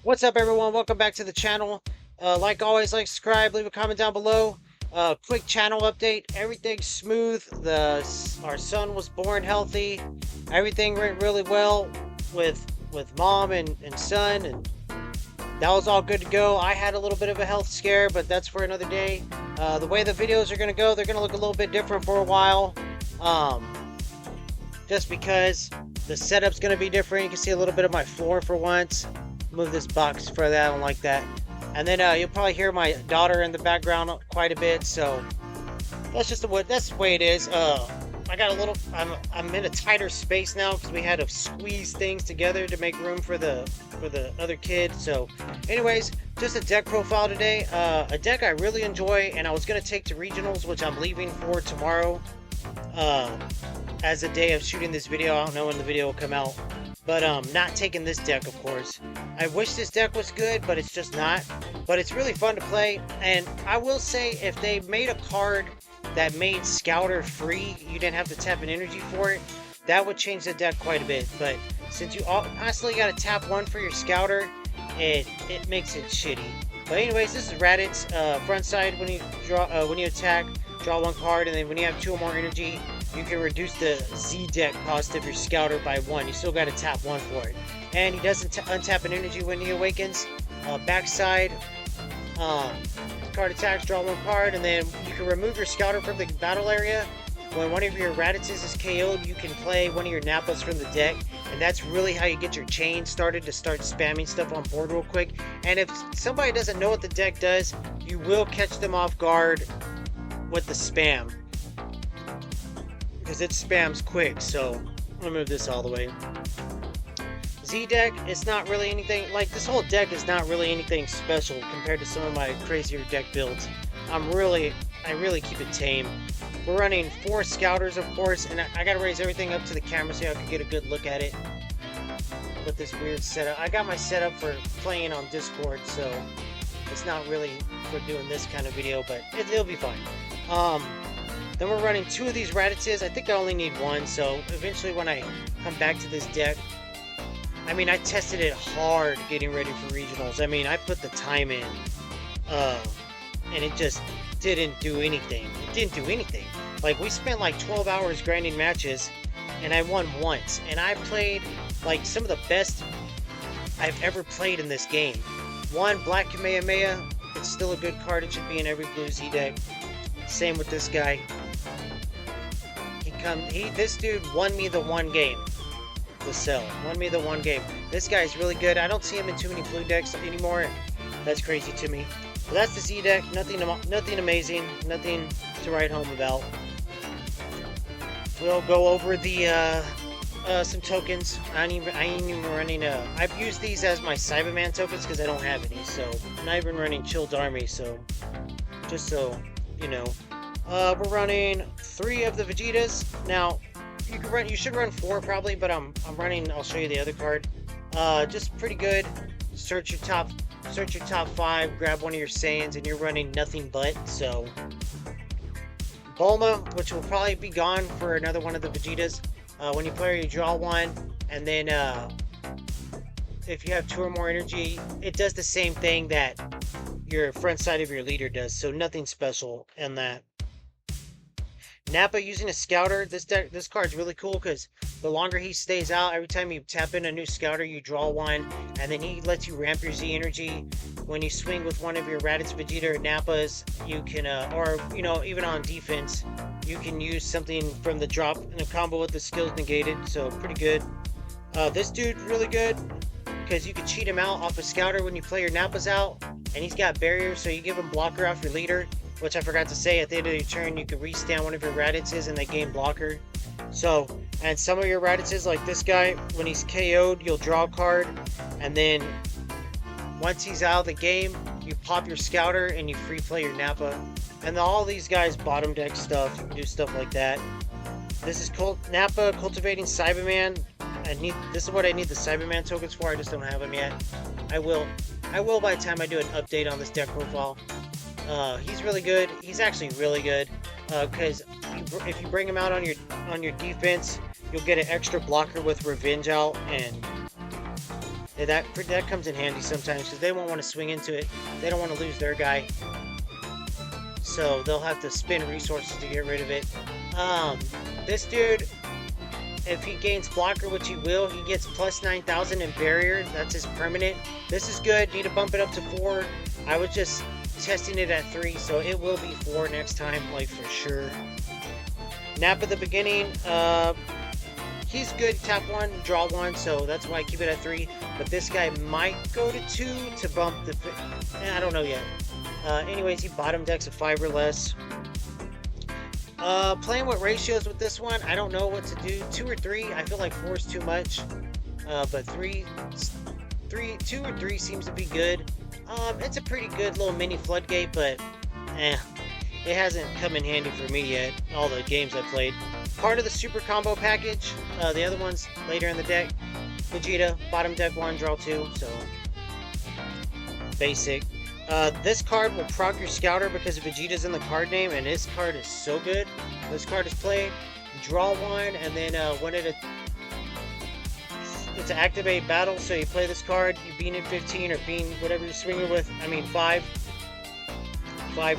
What's up, everyone? Welcome back to the channel. Like always, like, subscribe, leave a comment down below. Quick channel update. Everything's smooth. Our son was born healthy. Everything went really well with mom and son, and that was all good to go. I had a little bit of a health scare, but that's for another day. The way the videos are gonna go, they're gonna look a little bit different for a while. Um, just because the setup's gonna be different. You can see a little bit of my floor for once. Move this box for that. I don't like that. And then you'll probably hear my daughter in the background quite a bit. So that's just that's the way it is. I got a little. I'm in a tighter space now because we had to squeeze things together to make room for the other kid. So, anyways, just a deck profile today. A deck I really enjoy, and I was gonna take to regionals, which I'm leaving for tomorrow. As a day of shooting this video, I don't know when the video will come out. But not taking this deck, of course. I wish this deck was good, but it's just not. But it's really fun to play, and I will say if they made a card that made Scouter free, you didn't have to tap an energy for it, that would change the deck quite a bit. But since you constantly got to tap one for your Scouter, it makes it shitty. But anyways, this is Raditz. Front side, when you attack, draw one card, and then when you have two or more energy, you can reduce the Z deck cost of your Scouter by 1. You still got to tap 1 for it. And he doesn't untap an energy when he awakens. Backside, card attacks, draw 1 card, and then you can remove your Scouter from the battle area. When one of your Raditzes is KO'd, you can play one of your Nappas from the deck, and that's really how you get your chain started to start spamming stuff on board real quick. And if somebody doesn't know what the deck does, you will catch them off guard with the spam, because it spams quick. So I'm gonna move this all the way. Z deck, it's not really anything, like, this whole deck is not really anything special compared to some of my crazier deck builds. I really keep it tame. We're running 4 Scouters, of course, and I gotta raise everything up to the camera so I can get a good look at it with this weird setup. I got my setup for playing on Discord, so it's not really for doing this kind of video, but it'll be fine. Then we're running 2 of these Raditzes. I think I only need 1, so eventually when I come back to this deck, I mean, I tested it hard getting ready for regionals. I mean, I put the time in, and it just didn't do anything. It didn't do anything. Like, we spent like 12 hours grinding matches, and I won once. And I played like some of the best I've ever played in this game. One, Black Kamehameha. It's still a good card. It should be in every blue Z deck. Same with this guy. This dude won me the one game. The cell won me the one game. This guy's really good. I don't see him in too many blue decks anymore. That's crazy to me. But that's the Z deck. Nothing amazing. Nothing to write home about. We'll go over the some tokens. I ain't even running. I've used these as my Cyberman tokens because I don't have any. So I'm not even running Chilled Army. So just so you know, we're running 3 of the Vegetas. Now you should run 4 probably, but I'm running. I'll show you the other card. Just pretty good. Search your top 5, grab one of your Saiyans, and you're running nothing but. So Bulma, which will probably be gone for another one of the Vegetas. When you play her, you draw 1, and then if you have 2 or more energy, it does the same thing that your front side of your leader does. So nothing special in that. Nappa using a Scouter. This card's really cool because the longer he stays out, every time you tap in a new Scouter, you draw 1, and then he lets you ramp your Z energy. When you swing with one of your Raditz, Vegeta, or Nappas, you can, or you know, even on defense, you can use something from the drop in a combo with the skills negated. So pretty good. This dude really good because you can cheat him out off a Scouter when you play your Nappas out, and he's got barriers, so you give him blocker off your leader. Which I forgot to say, at the end of your turn, you can restand one of your Raditzes and they gain blocker. So, and some of your Raditzes, like this guy, when he's KO'd, you'll draw a card. And then, once he's out of the game, you pop your Scouter and you free play your Nappa. And all these guys bottom deck stuff, you can do stuff like that. This is Nappa Cultivating Cyberman. This is what I need the Cyberman tokens for, I just don't have them yet. I will by the time I do an update on this deck profile. He's really good. He's actually really good because if you bring him out on your defense, you'll get an extra blocker with Revenge out, and That comes in handy sometimes because they won't want to swing into it. They don't want to lose their guy, so they'll have to spend resources to get rid of it. This dude, if he gains blocker, which he will, he gets plus 9,000 in barrier. That's his permanent. This is good. Need to bump it up to 4. I was just testing it at 3, so it will be 4 next time, like for sure. Nap at the beginning. He's good. Tap 1, draw 1, so that's why I keep it at 3. But this guy might go to 2 to bump the. I don't know yet. Anyways, he bottom decks a 5 or less. Playing with ratios with this one, I don't know what to do. 2 or 3, I feel like 4 is too much. But 2 or 3 seems to be good. It's a pretty good little mini floodgate, but it hasn't come in handy for me yet. All the games I played. Part of the super combo package. The other ones later in the deck. Vegeta, bottom deck 1, draw 2. So basic. This card will proc your scouter because Vegeta's in the card name, and this card is so good. This card is played, draw 1, and then when it's an activate battle, so you play this card, you bean it 15 or bean whatever you're swinging with. I mean 5,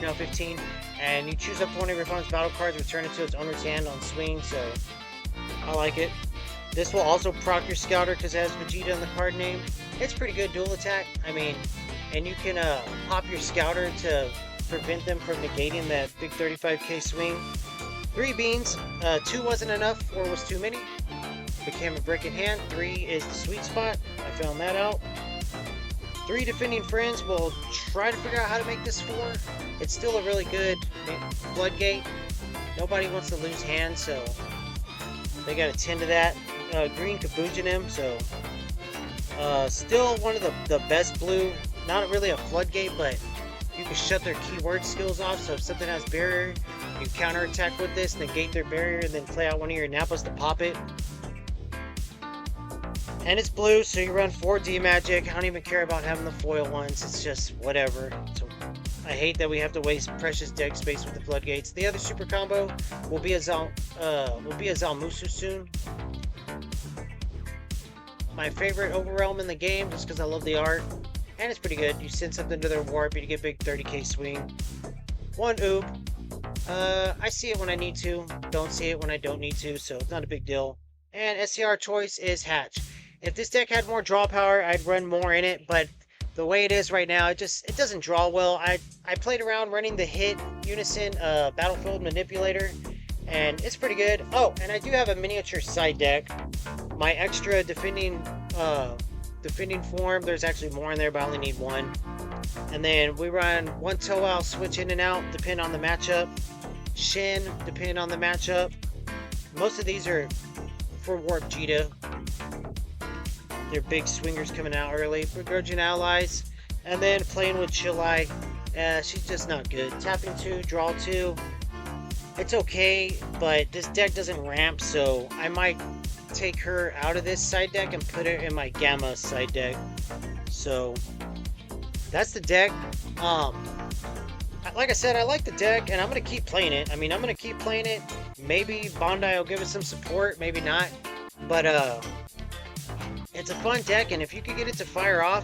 now 15, and you choose up to one of your opponent's battle cards, return it to its owner's hand on swing. So I like it. This will also proc your scouter because it has Vegeta in the card name. It's pretty good dual attack. I mean. And you can pop your scouter to prevent them from negating that big 35k swing. 3 beans. 2 wasn't enough, 4 was too many. Became a brick in hand. 3 is the sweet spot. I found that out. 3 defending friends. We'll try to figure out how to make this 4. It's still a really good floodgate. Nobody wants to lose hands, so they got to tend to that. Green Kabujin him, so still one of the best blue. Not really a floodgate, but you can shut their keyword skills off. So if something has barrier, you counterattack with this, negate their barrier, and then play out one of your Nappas to pop it. And it's blue, so you run 4 D-Magic. I don't even care about having the foil ones. It's just whatever. So I hate that we have to waste precious deck space with the floodgates. The other super combo will be a Zalmusu soon. My favorite Overwhelm in the game, just because I love the art. And it's pretty good. You send something to their warp, you get big 30k swing. 1 oob. I see it when I need to. Don't see it when I don't need to, so it's not a big deal. And SCR choice is Hatch. If this deck had more draw power, I'd run more in it, but the way it is right now, it doesn't draw well. I played around running the hit unison battlefield manipulator, and it's pretty good. Oh, and I do have a miniature side deck. My extra defending form, there's actually more in there, but I only need 1. And then we run 1 Toal, switch in and out, depending on the matchup. Shin, depending on the matchup. Most of these are for Warp Vegeta. They're big swingers coming out early. Begrudging allies. And then playing with Chillai. She's just not good. Tapping 2, draw 2. It's okay, but this deck doesn't ramp, so I might take her out of this side deck and put her in my Gamma side deck. So that's the deck. Like I said, I like the deck, and I'm gonna keep playing it. I mean, I'm gonna keep playing it. Maybe Bandai will give it some support, maybe not. But it's a fun deck, and if you could get it to fire off,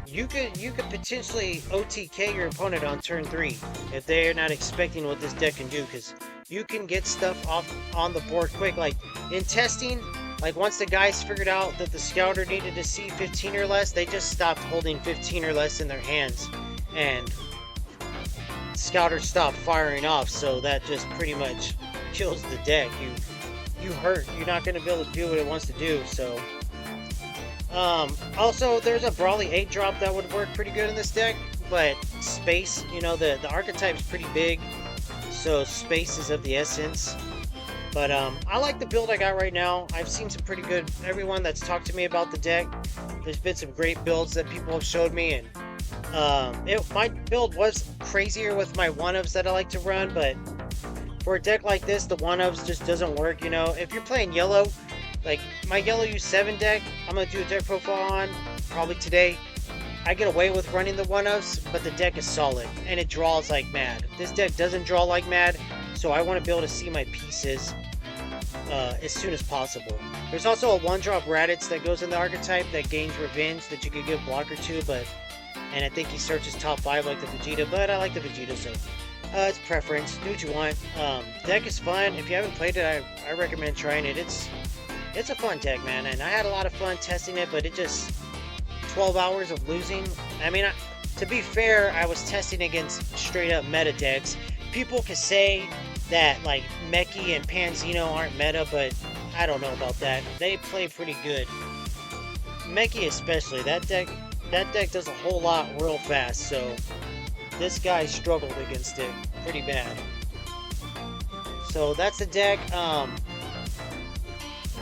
you could potentially OTK your opponent on turn 3 if they're not expecting what this deck can do, because you can get stuff off on the board quick. Like in testing, like once the guys figured out that the scouter needed to see 15 or less, they just stopped holding 15 or less in their hands, and scouter stopped firing off. So that just pretty much kills the deck. You hurt. You're not going to be able to do what it wants to do. So also there's a Brawly 8 drop that would work pretty good in this deck, but space, you know, the archetype's pretty big, so space is of the essence. But I like the build I got right now. I've seen some pretty good, everyone that's talked to me about the deck, there's been some great builds that people have showed me, and my build was crazier with my 1-ofs that I like to run, but for a deck like this, the 1-ofs just doesn't work. You know, if you're playing yellow, like my yellow U7 deck, I'm going to do a deck profile on probably today. I get away with running the 1-ofs, but the deck is solid, and it draws like mad. This deck doesn't draw like mad, so I want to be able to see my pieces. as soon as possible. There's also a 1-drop Raditz that goes in the archetype that gains revenge that you could give blocker to, and I think he searches top 5 like the Vegeta, but I like the Vegeta, so it's preference. Do what you want. Deck is fun. If you haven't played it, I recommend trying it. It's a fun deck, man, and I had a lot of fun testing it, but it just 12 hours of losing. I mean, to be fair, I was testing against straight up meta decks. People could say that like Meki and Panzino aren't meta, but I don't know about that. They play pretty good. Meki especially, that deck does a whole lot real fast, so this guy struggled against it pretty bad. So that's the deck.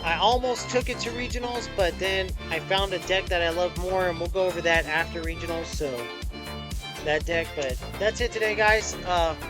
I almost took it to regionals, but then I found a deck that I love more, and we'll go over that after regionals. So that deck, but that's it today, guys.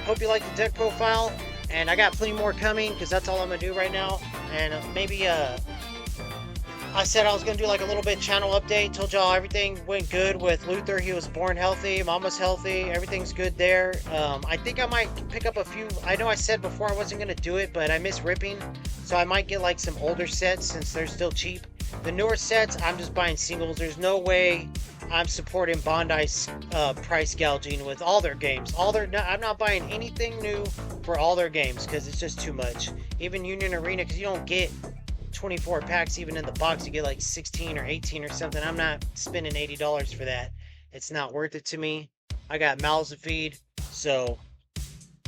Hope you like the deck profile, and I got plenty more coming because that's all I'm gonna do right now. And maybe I said I was gonna do like a little bit channel update. Told y'all everything went good with Luther. He was born healthy. Mama's healthy. Everything's good there. I think I might pick up a few. I know I said before I wasn't gonna do it, but I miss ripping, so I might get like some older sets since they're still cheap. The newer sets, I'm just buying singles. There's no way I'm supporting Bondi's price gouging with all their games. I'm not buying anything new for all their games because it's just too much. Even Union Arena, because you don't get 24 packs even in the box. You get like 16 or 18 or something. I'm not spending $80 for that. It's not worth it to me. I got mouths to feed, so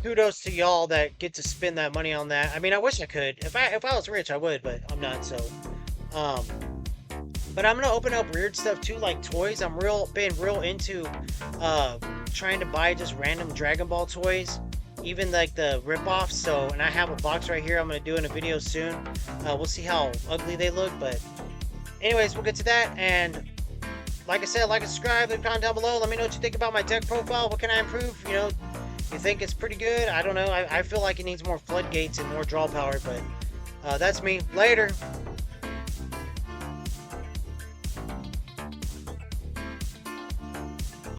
kudos to y'all that get to spend that money on that. I mean, I wish I could. If I was rich, I would, but I'm not. So but I'm gonna open up weird stuff too, like toys. I'm been real into trying to buy just random Dragon Ball toys, even like the rip-offs. So, and I have a box right here I'm gonna do in a video soon. We'll see how ugly they look, but anyways, we'll get to that. And like I said, like and subscribe, leave a comment down below. Let me know what you think about my deck profile. What can I improve? You know, you think it's pretty good? I don't know. I feel like it needs more floodgates and more draw power, but that's me. Later.